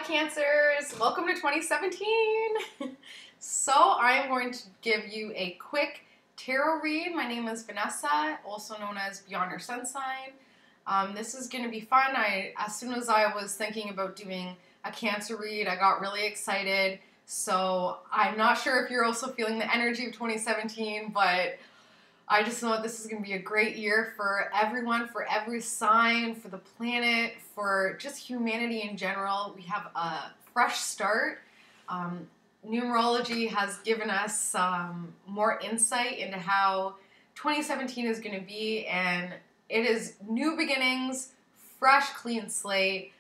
Cancers! Welcome to 2017! So I am going to give you a quick tarot read. My name is Vanessa, also known as Beyond Your Sun Sign. This is going to be fun. As soon as I was thinking about doing a Cancer read, I got really excited. So I'm not sure if you're also feeling the energy of 2017, but I just know that this is going to be a great year for everyone, for every sign, for the planet, for just humanity in general. We have a fresh start. Numerology has given us more insight into how 2017 is going to be, and it is new beginnings, fresh, clean slate.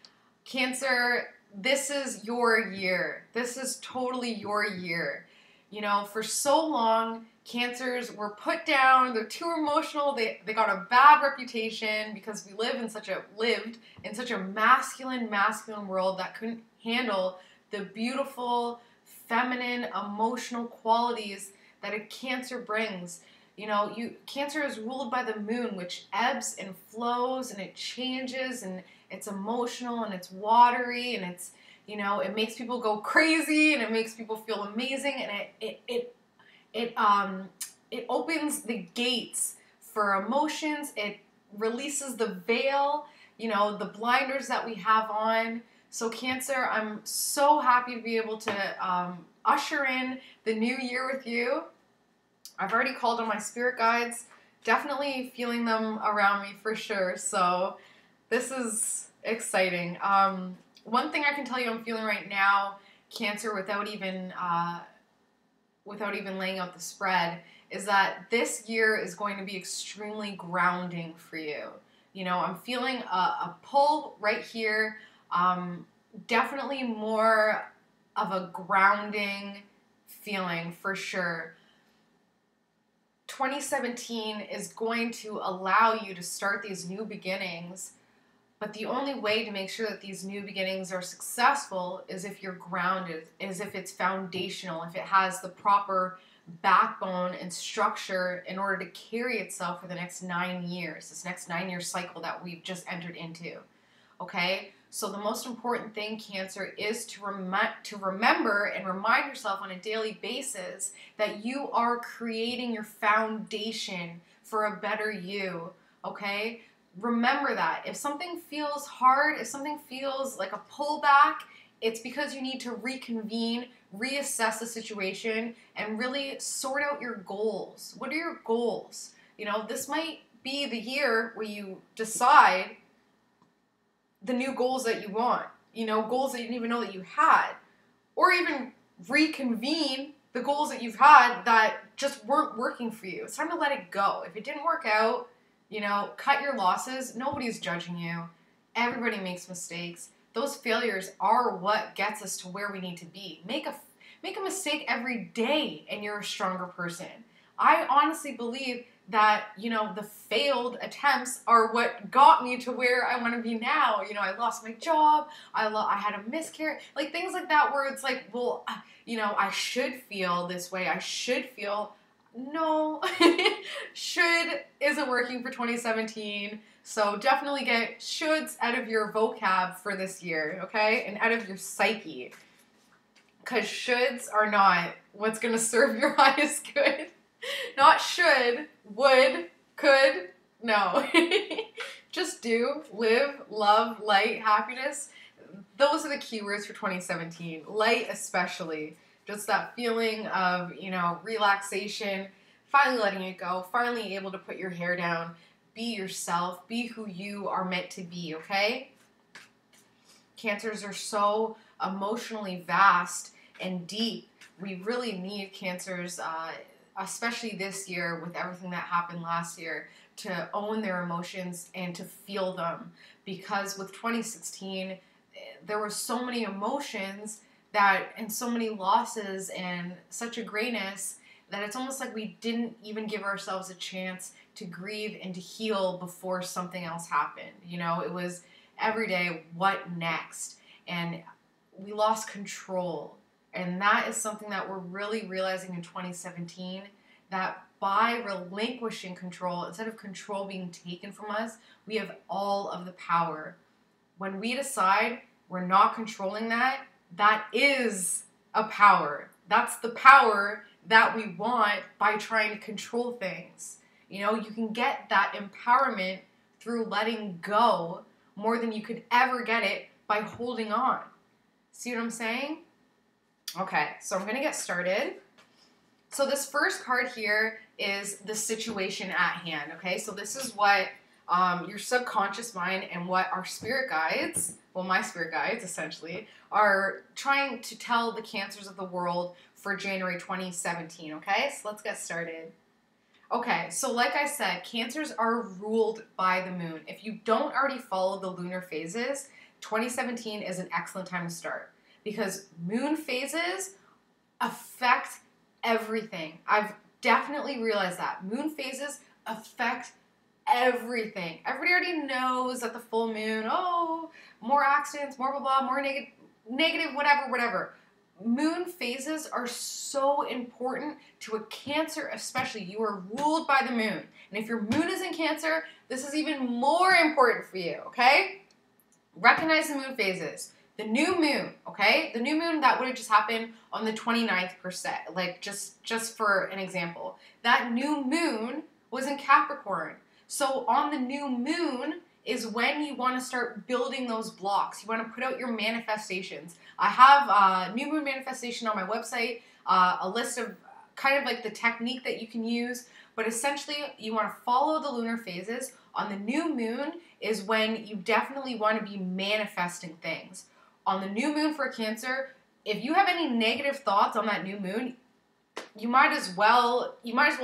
Cancer, this is your year. This is totally your year. You know, for so long, Cancers were put down, they're too emotional, they got a bad reputation because we lived in such a masculine world that couldn't handle the beautiful, feminine, emotional qualities that a Cancer brings. You know, Cancer is ruled by the moon, which ebbs and flows and it changes and it's emotional and it's watery and it's, you know, it makes people go crazy and it makes people feel amazing, and it opens the gates for emotions. It releases the veil, you know, the blinders that we have on. So Cancer, I'm so happy to be able to usher in the new year with you. I've already called on my spirit guides, definitely feeling them around me for sure. So this is exciting. One thing I can tell you I'm feeling right now, Cancer, without even laying out the spread, is that this year is going to be extremely grounding for you. You know, I'm feeling a pull right here, definitely more of a grounding feeling for sure. 2017 is going to allow you to start these new beginnings, but the only way to make sure that these new beginnings are successful is if you're grounded, is if it's foundational, if it has the proper backbone and structure in order to carry itself for the next 9 years, this next 9-year cycle that we've just entered into. Okay? So the most important thing, Cancer, is to remember and remind yourself on a daily basis that you are creating your foundation for a better you. Okay? Remember that. If something feels hard, if something feels like a pullback, it's because you need to reconvene, reassess the situation, and really sort out your goals. What are your goals? You know, this might be the year where you decide the new goals that you want. You know, goals that you didn't even know that you had. Or even reconvene the goals that you've had that just weren't working for you. It's time to let it go. If it didn't work out, you know, cut your losses. Nobody's judging you. Everybody makes mistakes. Those failures are what gets us to where we need to be. Make a mistake every day and you're a stronger person. I honestly believe that, you know, the failed attempts are what got me to where I want to be now. You know, I lost my job. I had a miscarriage. Like things like that where it's like, well, you know, I should feel this way. I should feel... No, should isn't working for 2017, so definitely get shoulds out of your vocab for this year, okay? And out of your psyche, because shoulds are not what's going to serve your highest good. Not should, would, could, no. Just do, live, love, light, happiness. Those are the keywords for 2017, light especially. Just that feeling of, you know, relaxation, finally letting it go, finally able to put your hair down, be yourself, be who you are meant to be, okay? Cancers are so emotionally vast and deep. We really need Cancers, especially this year with everything that happened last year, to own their emotions and to feel them. Because with 2016, there were so many emotions and so many losses and such a grayness that it's almost like we didn't even give ourselves a chance to grieve and to heal before something else happened. You know, it was every day, what next? And we lost control. And that is something that we're really realizing in 2017, that by relinquishing control, instead of control being taken from us, we have all of the power. When we decide we're not controlling that, that is a power. That's the power that we want by trying to control things. You know, you can get that empowerment through letting go more than you could ever get it by holding on. See what I'm saying? Okay, so I'm going to get started. So this first card here is the situation at hand, okay? So this is what your subconscious mind and what our spirit guides, well, my spirit guides essentially, are trying to tell the Cancers of the world for January 2017, okay? So let's get started. Okay, so like I said, Cancers are ruled by the moon. If you don't already follow the lunar phases, 2017 is an excellent time to start because moon phases affect everything. I've definitely realized that. Moon phases affect everything. Everybody already knows that the full moon, oh, more accidents, more blah, blah, more negative, whatever. Moon phases are so important to a Cancer, especially. You are ruled by the moon. And if your moon is in Cancer, this is even more important for you, okay? Recognize the moon phases. The new moon, okay? The new moon, that would have just happened on the 29th per se, like just for an example. That new moon was in Capricorn. So on the new moon is when you want to start building those blocks. You want to put out your manifestations. I have a new moon manifestation on my website, a list of kind of like the technique that you can use, but essentially you want to follow the lunar phases. On the new moon is when you definitely want to be manifesting things. On the new moon for Cancer, if you have any negative thoughts on that new moon, you might as well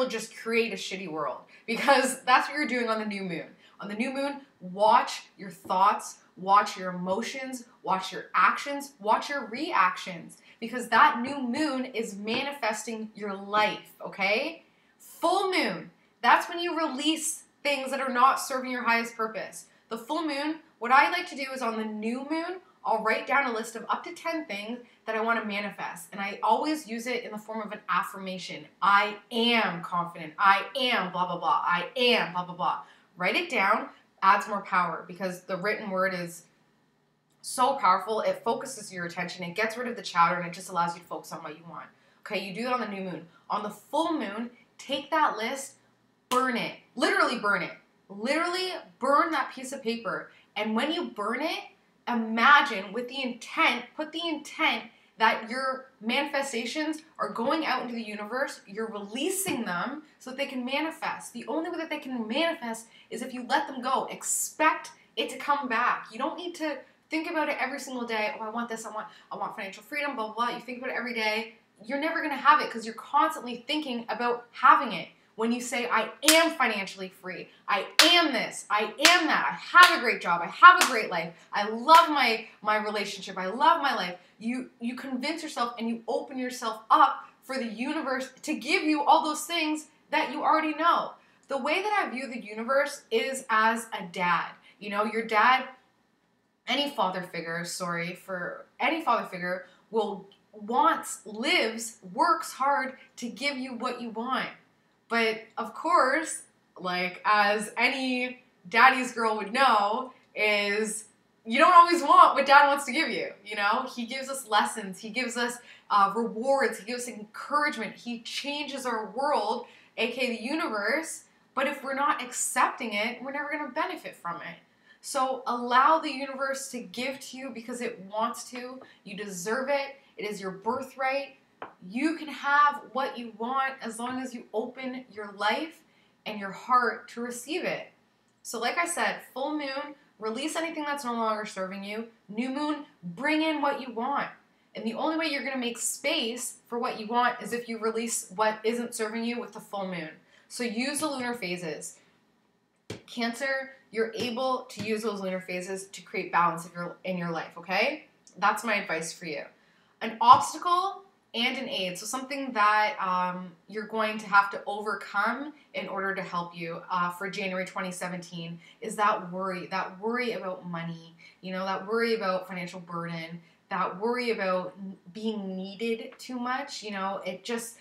just create a shitty world, because that's what you're doing on the new moon. On the new moon, watch your thoughts, watch your emotions, watch your actions, watch your reactions, because that new moon is manifesting your life, okay? Full moon, that's when you release things that are not serving your highest purpose. The full moon, what I like to do is on the new moon, I'll write down a list of up to 10 things that I want to manifest. And I always use it in the form of an affirmation. I am confident. I am blah, blah, blah. I am blah, blah, blah. Write it down, adds more power, because the written word is so powerful. It focuses your attention. It gets rid of the chatter, and it just allows you to focus on what you want. Okay, you do it on the new moon. On the full moon, take that list, burn it. Literally burn it. Literally burn that piece of paper. And when you burn it, imagine with the intent, put the intent that your manifestations are going out into the universe, you're releasing them so that they can manifest. The only way that they can manifest is if you let them go. Expect it to come back. You don't need to think about it every single day. Oh, I want this, I want financial freedom, blah, blah, blah. You think about it every day. You're never going to have it because you're constantly thinking about having it. When you say, I am financially free, I am this, I am that, I have a great job, I have a great life, I love my relationship, I love my life, you convince yourself and you open yourself up for the universe to give you all those things that you already know. The way that I view the universe is as a dad. You know, your dad, any father figure works hard to give you what you want. But of course, like as any daddy's girl would know, is you don't always want what dad wants to give you. You know, he gives us lessons, he gives us rewards, he gives us encouragement, he changes our world, aka the universe. But if we're not accepting it, we're never going to benefit from it. So allow the universe to give to you because it wants to. You deserve it. It is your birthright. You can have what you want as long as you open your life and your heart to receive it. So like I said, full moon, release anything that's no longer serving you. New moon, bring in what you want. And the only way you're going to make space for what you want is if you release what isn't serving you with the full moon. So use the lunar phases. Cancer, you're able to use those lunar phases to create balance in your life, okay? That's my advice for you. An obstacle and an aid, so something that you're going to have to overcome in order to help you for January 2017 is that worry about money, you know, that worry about financial burden, that worry about being needed too much, you know, it just,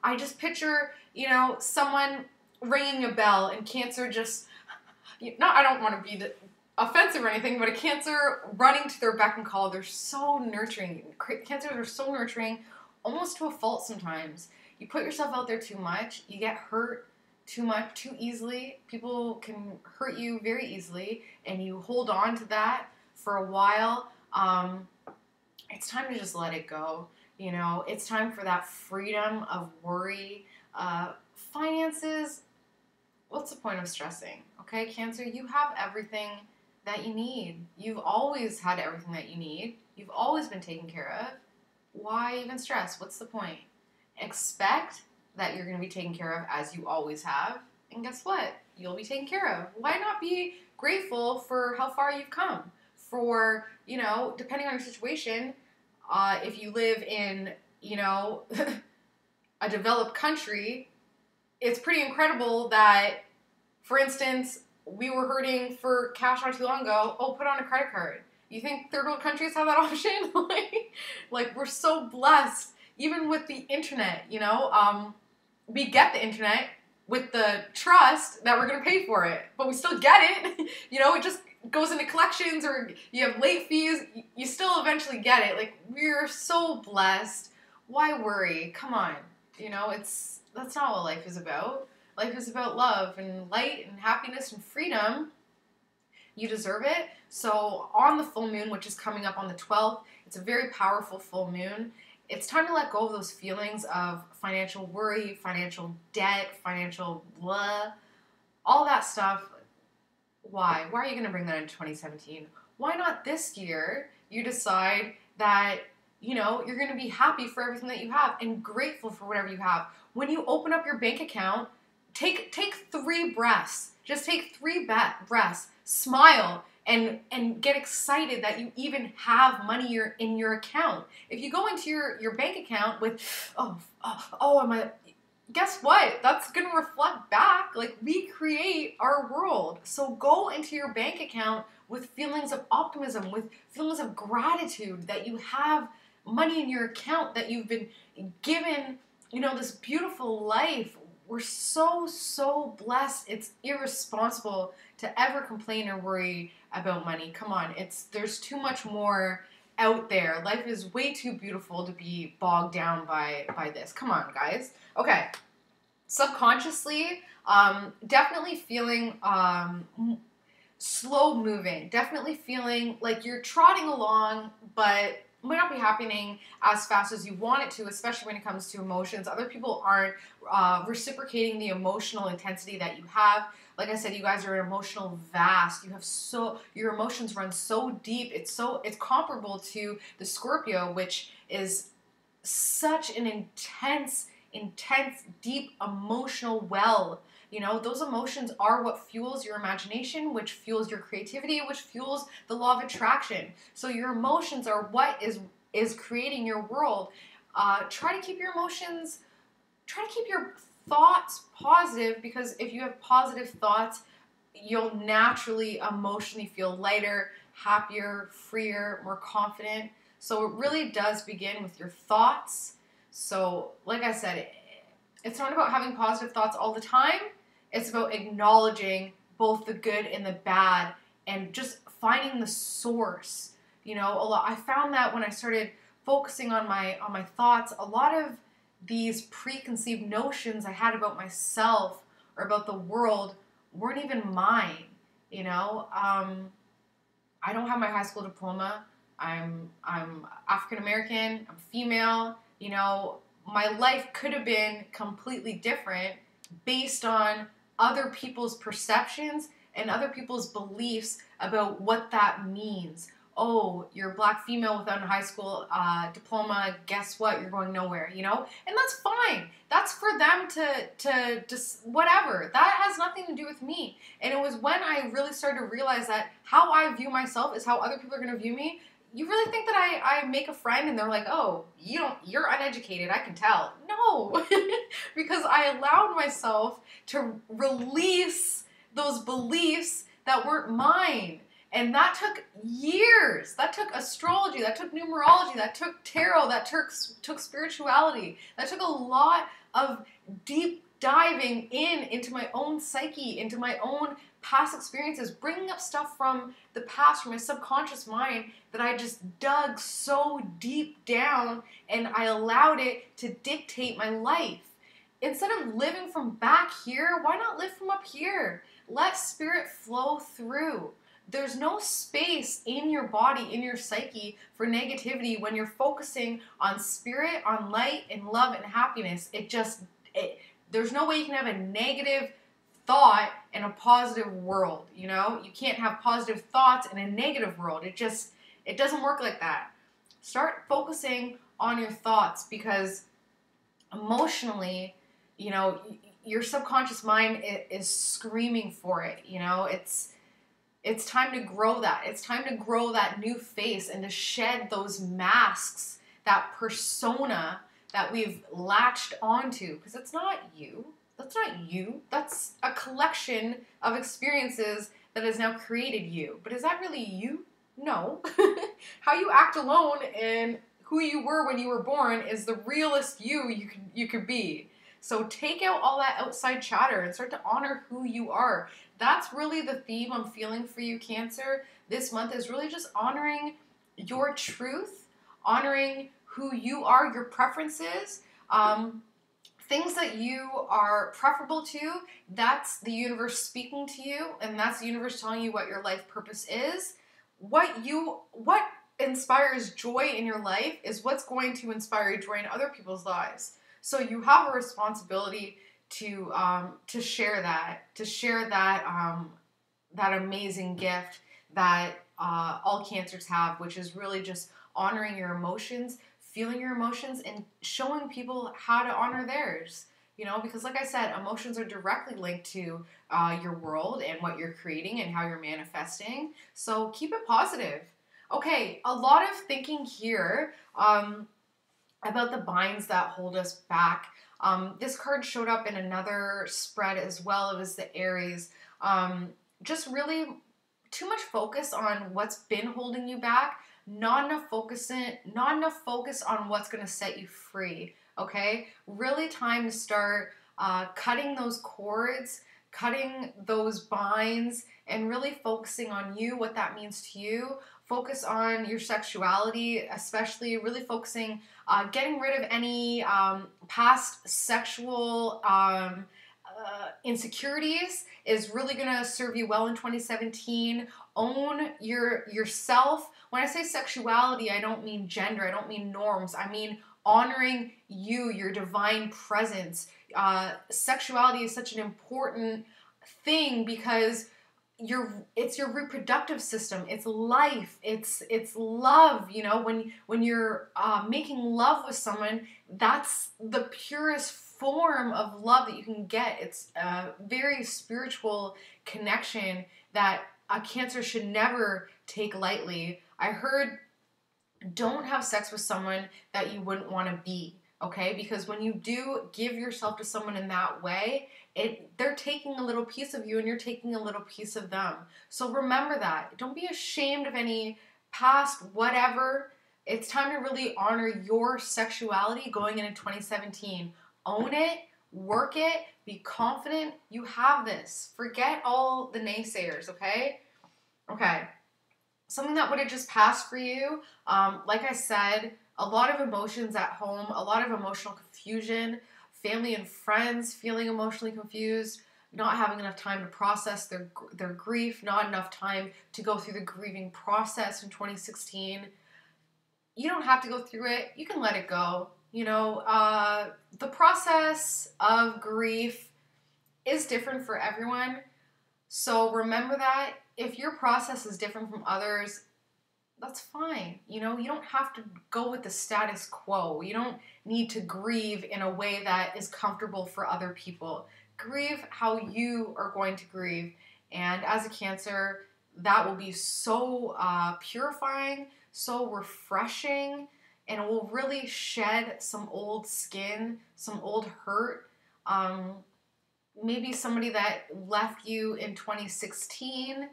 I just picture, you know, someone ringing a bell and Cancer just, I don't want to be offensive or anything, but a Cancer running to their beck and call, they're so nurturing. Cancers are so nurturing, almost to a fault sometimes. You put yourself out there too much, you get hurt too much, too easily. People can hurt you very easily, and you hold on to that for a while. It's time to just let it go. You know, it's time for that freedom of worry. Finances, what's the point of stressing? Okay, Cancer, you have everything that you need. You've always had everything that you need. You've always been taken care of. Why even stress? What's the point? Expect that you're going to be taken care of as you always have. And guess what? You'll be taken care of. Why not be grateful for how far you've come? For, you know, depending on your situation, if you live in, you know, a developed country, it's pretty incredible that, for instance, we were hurting for cash not too long ago. Oh, put on a credit card. You think third world countries have that option? like we're so blessed, even with the internet, you know. We get the internet with the trust that we're going to pay for it, but we still get it. You know, it just goes into collections, or you have late fees. You still eventually get it. Like, we're so blessed. Why worry? Come on. You know, that's not what life is about. Life is about love and light and happiness and freedom. You deserve it. So on the full moon, which is coming up on the 12th, it's a very powerful full moon. It's time to let go of those feelings of financial worry, financial debt, financial blah, all that stuff. Why? Why are you going to bring that into 2017? Why not this year you decide that, you know, you're going to be happy for everything that you have and grateful for whatever you have. When you open up your bank account, take 3 breaths. Just take 3 breaths. Smile and get excited that you even have money in your account. If you go into your bank account with, guess what? That's going to reflect back. Like, we create our world. So go into your bank account with feelings of optimism, with feelings of gratitude that you have money in your account, that you've been given, you know, this beautiful life. We're so, so blessed. It's irresponsible to ever complain or worry about money. Come on, there's too much more out there. Life is way too beautiful to be bogged down by this. Come on, guys. Okay. Subconsciously, definitely feeling slow moving. Definitely feeling like you're trotting along, but might not be happening as fast as you want it to, especially when it comes to emotions. Other people aren't reciprocating the emotional intensity that you have. Like I said, you guys are emotional vast. Your emotions run so deep. It's comparable to the Scorpio, which is such an intense, deep emotional well. You know, those emotions are what fuels your imagination, which fuels your creativity, which fuels the law of attraction. So your emotions are what is creating your world. Try to keep your thoughts positive, because if you have positive thoughts, you'll naturally emotionally feel lighter, happier, freer, more confident. So it really does begin with your thoughts. So like I said, it's not about having positive thoughts all the time. It's about acknowledging both the good and the bad and just finding the source. You know, I found that when I started focusing on my thoughts, a lot of these preconceived notions I had about myself or about the world weren't even mine. You know, I don't have my high school diploma. I'm African American. I'm female. You know, my life could have been completely different based on other people's perceptions and other people's beliefs about what that means. Oh, you're a black female without a high school diploma. Guess what? You're going nowhere, you know? And that's fine. That's for them to just whatever. That has nothing to do with me. And it was when I really started to realize that how I view myself is how other people are going to view me. You really think that I make a friend and they're like, oh, you're uneducated, I can tell. No, because I allowed myself to release those beliefs that weren't mine. And that took years. That took astrology, that took numerology, that took tarot, that took spirituality. That took a lot of deep diving into my own psyche, into my own past experiences, bringing up stuff from the past, from my subconscious mind that I just dug so deep down and I allowed it to dictate my life. Instead of living from back here, why not live from up here? Let spirit flow through. There's no space in your body, in your psyche for negativity when you're focusing on spirit, on light, and love and happiness. There's no way you can have a negative thought in a positive world, you know? You can't have positive thoughts in a negative world. It doesn't work like that. Start focusing on your thoughts, because emotionally, you know, your subconscious mind is screaming for it, you know? It's time to grow that. It's time to grow that new face and to shed those masks, that persona that we've latched onto, because it's not you. That's not you. That's a collection of experiences that has now created you. But is that really you? No. How you act alone and who you were when you were born is the realest you could be. So take out all that outside chatter and start to honor who you are. That's really the theme I'm feeling for you, Cancer. This month is really just honoring your truth, honoring who you are, your preferences, things that you are preferable to. That's the universe speaking to you, and that's the universe telling you what your life purpose is. What inspires joy in your life is what's going to inspire joy in other people's lives. So you have a responsibility to share that, that amazing gift that all Cancers have, which is really just honoring your emotions, feeling your emotions, and showing people how to honor theirs. You know, because like I said, emotions are directly linked to your world and what you're creating and how you're manifesting. So keep it positive. Okay, a lot of thinking here about the binds that hold us back. This card showed up in another spread as well. It was the Aries. Just really too much focus on what's been holding you back. Not enough focus on what's going to set you free. Okay, really time to start cutting those cords, cutting those binds, and really focusing on you, what that means to you. Focus on your sexuality, especially really focusing, getting rid of any past sexual insecurities is really going to serve you well in 2017. Own yourself. When I say sexuality, I don't mean gender. I don't mean norms. I mean honoring you, your divine presence. Sexuality is such an important thing because it's your reproductive system. It's life. It's love. You know, when you're making love with someone, that's the purest form of love that you can get. It's a very spiritual connection that a Cancer should never take lightly. I heard, don't have sex with someone that you wouldn't want to be, okay? Because when you do give yourself to someone in that way, they're taking a little piece of you and you're taking a little piece of them. So remember that. Don't be ashamed of any past whatever. It's time to really honor your sexuality going into 2017. Own it, work it, be confident. You have this. Forget all the naysayers, okay? Okay. Something that would have just passed for you, like I said, a lot of emotions at home, a lot of emotional confusion, family and friends feeling emotionally confused, not having enough time to process their grief, not enough time to go through the grieving process in 2016. You don't have to go through it. You can let it go. You know, the process of grief is different for everyone. So remember that. If your process is different from others, that's fine. You know, you don't have to go with the status quo. You don't need to grieve in a way that is comfortable for other people. Grieve how you are going to grieve. And as a Cancer, that will be so purifying, so refreshing, and it will really shed some old skin, some old hurt. Maybe somebody that left you in 2016.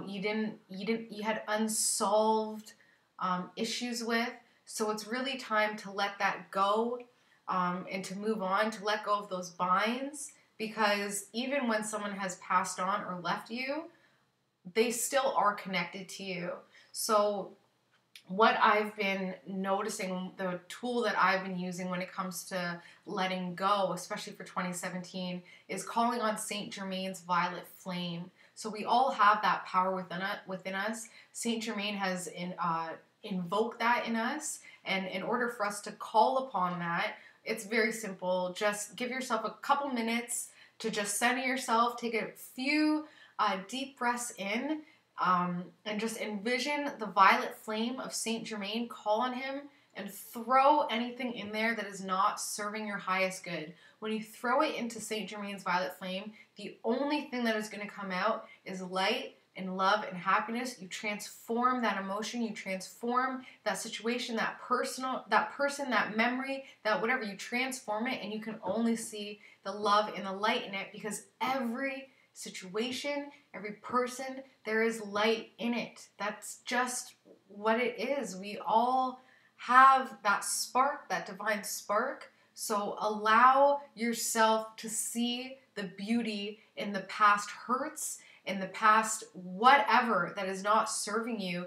You had unsolved issues with. So it's really time to let that go and to move on, to let go of those binds, because even when someone has passed on or left you, they still are connected to you. So what I've been noticing, the tool that I've been using when it comes to letting go, especially for 2017, is calling on Saint Germain's violet flame. So we all have that power within us. Saint Germain has invoked that in us, and in order for us to call upon that, it's very simple. Just give yourself a couple minutes to just center yourself, take a few deep breaths in, and just envision the violet flame of Saint Germain, call on him, and throw anything in there that is not serving your highest good. When you throw it into Saint Germain's violet flame, the only thing that is going to come out is light and love and happiness. You transform that emotion, you transform that situation, that person, that memory, that whatever, you transform it, and you can only see the love and the light in it, because every situation, every person, there is light in it. That's just what it is. We all have that spark, that divine spark. So allow yourself to see the beauty in the past hurts, in the past whatever that is not serving you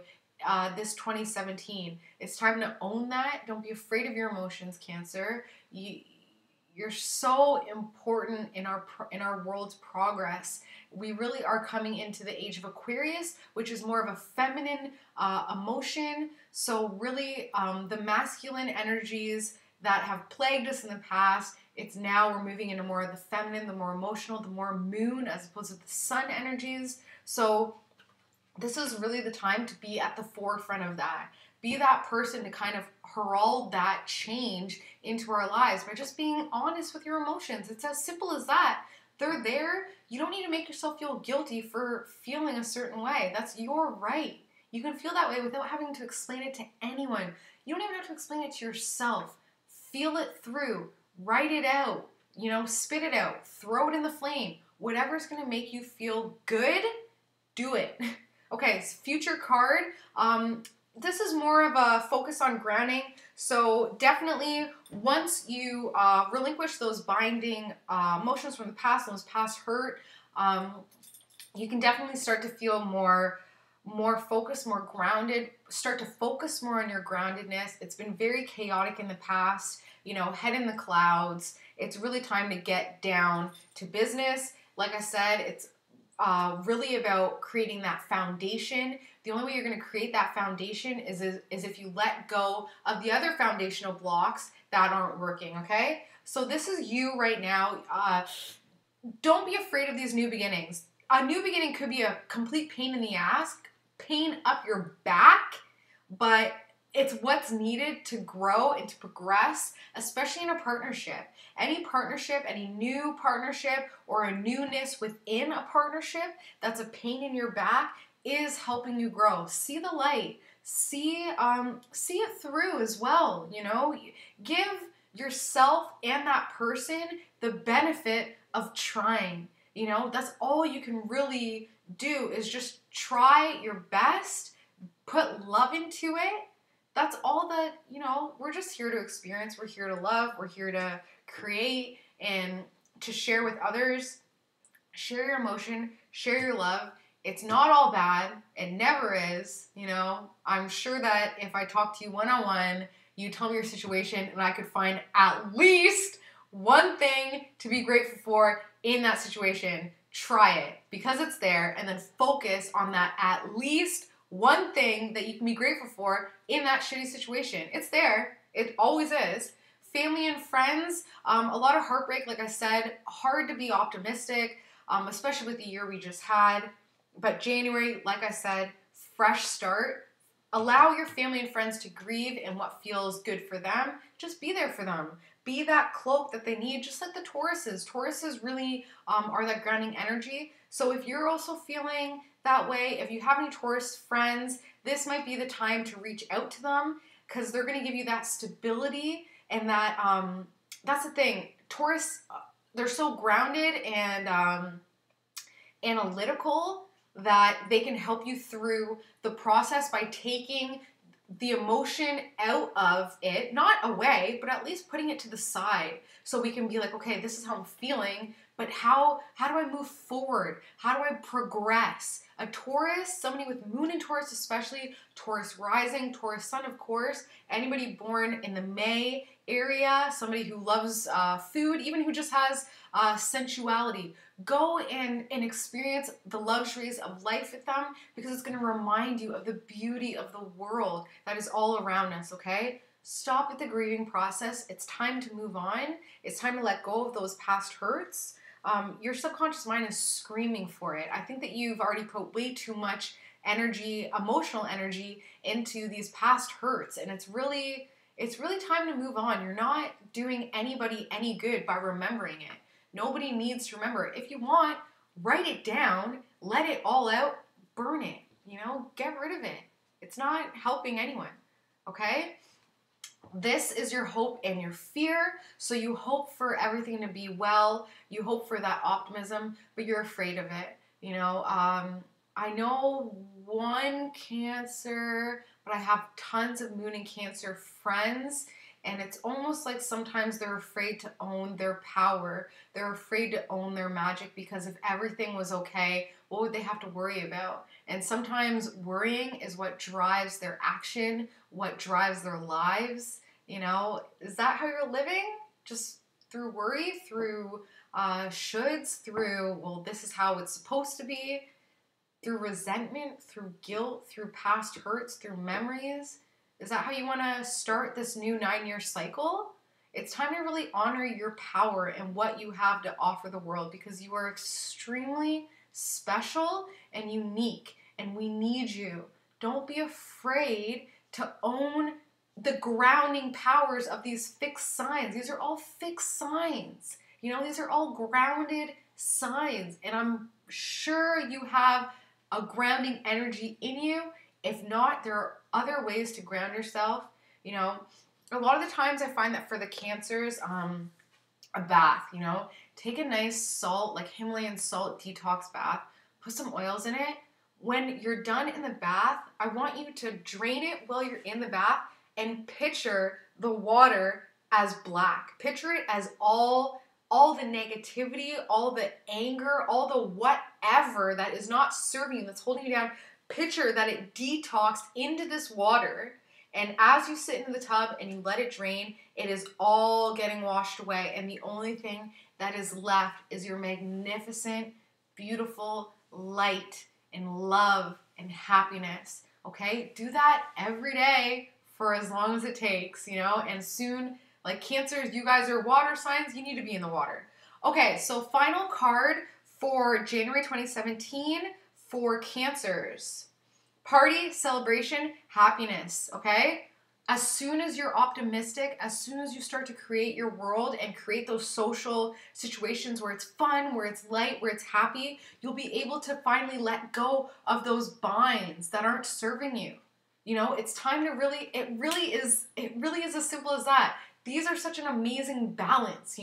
this 2017. It's time to own that. Don't be afraid of your emotions, Cancer. You're so important in our world's progress. We really are coming into the age of Aquarius, which is more of a feminine emotion. So really, the masculine energies that have plagued us in the past, it's now we're moving into more of the feminine, the more emotional, the more moon as opposed to the sun energies. So this is really the time to be at the forefront of that. Be that person to kind of herald that change into our lives by just being honest with your emotions. It's as simple as that. They're there. You don't need to make yourself feel guilty for feeling a certain way. That's your right. You can feel that way without having to explain it to anyone. You don't even have to explain it to yourself. Feel it through. Write it out. Spit it out. Throw it in the flame. Whatever's going to make you feel good, do it. Okay, future card. This is more of a focus on grounding. So definitely once you relinquish those binding emotions from the past, those past hurt, you can definitely start to feel more focused, more grounded, start to focus more on your groundedness. It's been very chaotic in the past, head in the clouds. It's really time to get down to business. Like I said, it's really about creating that foundation. The only way you're going to create that foundation is if you let go of the other foundational blocks that aren't working, okay? So this is you right now. Don't be afraid of these new beginnings. A new beginning could be a complete pain in the ass, pain up your back, but it's what's needed to grow and to progress, especially in a partnership. Any partnership, any new partnership, or a newness within a partnership that's a pain in your back is helping you grow. See the light. See it through as well. Give yourself and that person the benefit of trying. That's all you can really do is just try your best, put love into it. That's all that, we're just here to experience. We're here to love. We're here to create and to share with others. Share your emotion, share your love. It's not all bad. It never is. I'm sure that if I talk to you one-on-one, you tell me your situation and I could find at least one thing to be grateful for in that situation. Try it because it's there, and then focus on that at least one thing that you can be grateful for in that shitty situation. It's there. It always is. Family and friends, a lot of heartbreak, like I said, hard to be optimistic, especially with the year we just had. But January, like I said, fresh start. Allow your family and friends to grieve in what feels good for them. Just be there for them. Be that cloak that they need, just like the Tauruses. Tauruses really are that grounding energy. So if you're also feeling that way, if you have any Taurus friends, this might be the time to reach out to them because they're going to give you that stability and that, that's the thing. Taurus, they're so grounded and analytical that they can help you through the process by taking the emotion out of it, not away, but at least putting it to the side so we can be like, okay, this is how I'm feeling, But how do I move forward? How do I progress? A Taurus, somebody with moon in Taurus especially, Taurus rising, Taurus sun of course, anybody born in the May area, somebody who loves food, even who just has sensuality. Go and experience the luxuries of life with them, because it's going to remind you of the beauty of the world that is all around us, okay? Stop with the grieving process. It's time to move on. It's time to let go of those past hurts. Your subconscious mind is screaming for it. I think that you've already put way too much energy, emotional energy, into these past hurts, and it's really time to move on. You're not doing anybody any good by remembering it. Nobody needs to remember it. If you want, write it down, let it all out, burn it, get rid of it. It's not helping anyone, okay? This is your hope and your fear. So you hope for everything to be well. You hope for that optimism, but you're afraid of it. I know one Cancer, but I have tons of moon and Cancer friends. And it's almost like sometimes they're afraid to own their power. They're afraid to own their magic, because if everything was okay, what would they have to worry about? And sometimes worrying is what drives their action, what drives their lives. Is that how you're living? Just through worry, through shoulds, through, well, this is how it's supposed to be, through resentment, through guilt, through past hurts, through memories? Is that how you want to start this new 9-year cycle? It's time to really honor your power and what you have to offer the world, because you are extremely special and unique, and we need you. Don't be afraid to own the grounding powers of these fixed signs. These are all fixed signs. These are all grounded signs, and I'm sure you have a grounding energy in you. If not, there are other ways to ground yourself. A lot of the times I find that for the Cancers, a bath, take a nice salt, like Himalayan salt detox bath, put some oils in it. When you're done in the bath, I want you to drain it while you're in the bath and picture the water as black. Picture it as all the negativity, all the anger, all the whatever that is not serving you, that's holding you down. Picture that it detoxed into this water, and as you sit in the tub and you let it drain, it is all getting washed away, and the only thing that is left is your magnificent, beautiful light and love and happiness, okay? Do that every day for as long as it takes, and soon, like Cancers, you guys are water signs, you need to be in the water. Okay, so final card for January 2017 for Cancers. Party, celebration, happiness, okay? As soon as you're optimistic, as soon as you start to create your world and create those social situations where it's fun, where it's light, where it's happy, you'll be able to finally let go of those binds that aren't serving you. It's time to it really is as simple as that. These are such an amazing balance,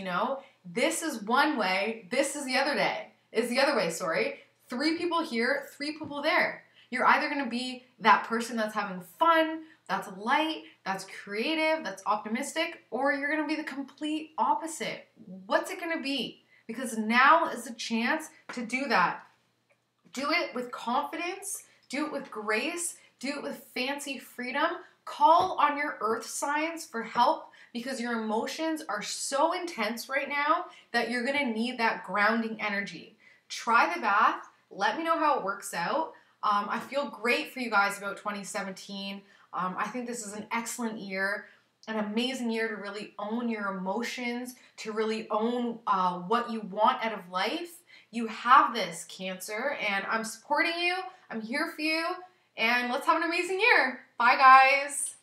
This is one way, this is the other way, sorry. 3 people here, 3 people there. You're either going to be that person that's having fun, that's light, that's creative, that's optimistic, or you're going to be the complete opposite. What's it going to be? Because now is the chance to do that. Do it with confidence, do it with grace, do it with fancy freedom. Call on your earth signs for help, because your emotions are so intense right now that you're going to need that grounding energy. Try the bath. Let me know how it works out. I feel great for you guys about 2017. I think this is an excellent year, an amazing year to really own your emotions, to really own what you want out of life. You have this, Cancer, and I'm supporting you. I'm here for you, and let's have an amazing year. Bye, guys.